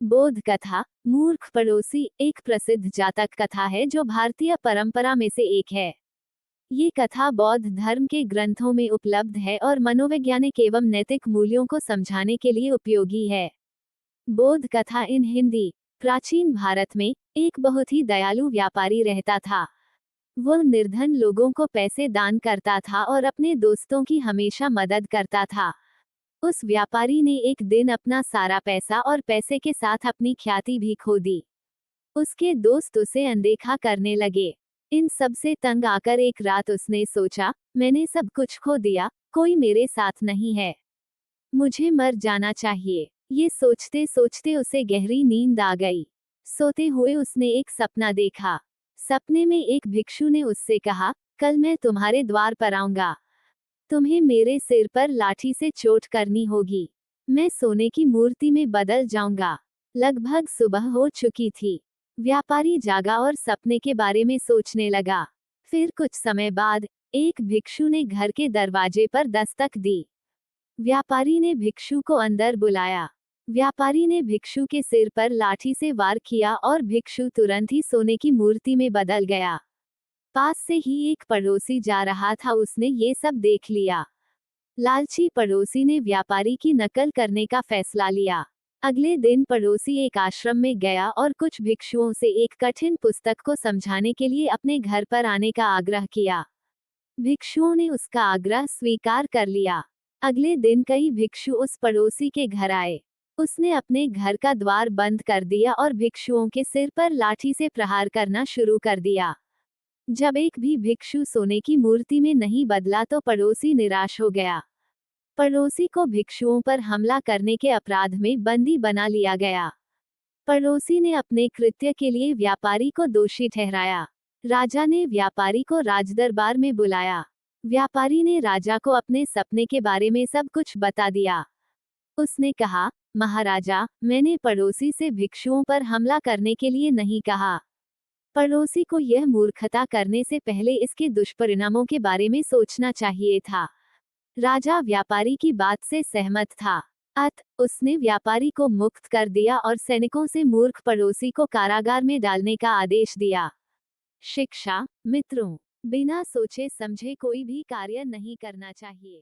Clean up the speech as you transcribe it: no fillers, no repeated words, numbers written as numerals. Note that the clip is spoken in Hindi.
बोध कथा, मूर्ख पड़ोसी एक प्रसिद्ध जातक कथा है जो भारतीय परंपरा में से एक है। ये कथा बौद्ध धर्म के ग्रंथों में उपलब्ध है और मनोवैज्ञानिक एवं नैतिक मूल्यों को समझाने के लिए उपयोगी है। बोध कथा इन हिंदी। प्राचीन भारत में एक बहुत ही दयालु व्यापारी रहता था। वह निर्धन लोगों को पैसे दान करता था और अपने दोस्तों की हमेशा मदद करता था। उस व्यापारी ने एक दिन अपना सारा पैसा और पैसे के साथ अपनी ख्याति भी खो दी। उसके दोस्त उसे अनदेखा करने लगे। इन सब से तंग आकर एक रात उसने सोचा, मैंने सब कुछ खो दिया, कोई मेरे साथ नहीं है, मुझे मर जाना चाहिए। ये सोचते सोचते उसे गहरी नींद आ गई। सोते हुए उसने एक सपना देखा। सपने में एक भिक्षु ने उससे कहा, कल मैं तुम्हारे द्वार पर आऊंगा। तुम्हें मेरे सिर पर लाठी से चोट करनी होगी। मैं सोने की मूर्ति में बदल जाऊंगा। लगभग सुबह हो चुकी थी। व्यापारी जागा और सपने के बारे में सोचने लगा। फिर कुछ समय बाद एक भिक्षु ने घर के दरवाजे पर दस्तक दी। व्यापारी ने भिक्षु को अंदर बुलाया। व्यापारी ने भिक्षु के सिर पर लाठी से वार किया और भिक्षु तुरंत ही सोने की मूर्ति में बदल गया। पास से ही एक पड़ोसी जा रहा था, उसने ये सब देख लिया। लालची पड़ोसी ने व्यापारी की नकल करने का फैसला लिया। अगले दिन पड़ोसी एक आश्रम में गया और कुछ भिक्षुओं से एक कठिन पुस्तक को समझाने के लिए अपने घर पर आने का आग्रह किया। भिक्षुओं ने उसका आग्रह स्वीकार कर लिया। अगले दिन कई भिक्षु उस पड़ोसी के घर आए। उसने अपने घर का द्वार बंद कर दिया और भिक्षुओं के सिर पर लाठी से प्रहार करना शुरू कर दिया। जब एक भी भिक्षु सोने की मूर्ति में नहीं बदला तो पड़ोसी निराश हो गया। पड़ोसी को भिक्षुओं पर हमला करने के अपराध में बंदी बना लिया गया। पड़ोसी ने अपने कृत्य के लिए व्यापारी को दोषी ठहराया। राजा ने व्यापारी को राजदरबार में बुलाया। व्यापारी ने राजा को अपने सपने के बारे में सब कुछ बता दिया। उसने कहा, महाराजा, मैंने पड़ोसी से भिक्षुओं पर हमला करने के लिए नहीं कहा। पड़ोसी को यह मूर्खता करने से पहले इसके दुष्परिणामों के बारे में सोचना चाहिए था। राजा व्यापारी की बात से सहमत था। उसने व्यापारी को मुक्त कर दिया और सैनिकों से मूर्ख पड़ोसी को कारागार में डालने का आदेश दिया। शिक्षा, मित्रों, बिना सोचे समझे कोई भी कार्य नहीं करना चाहिए।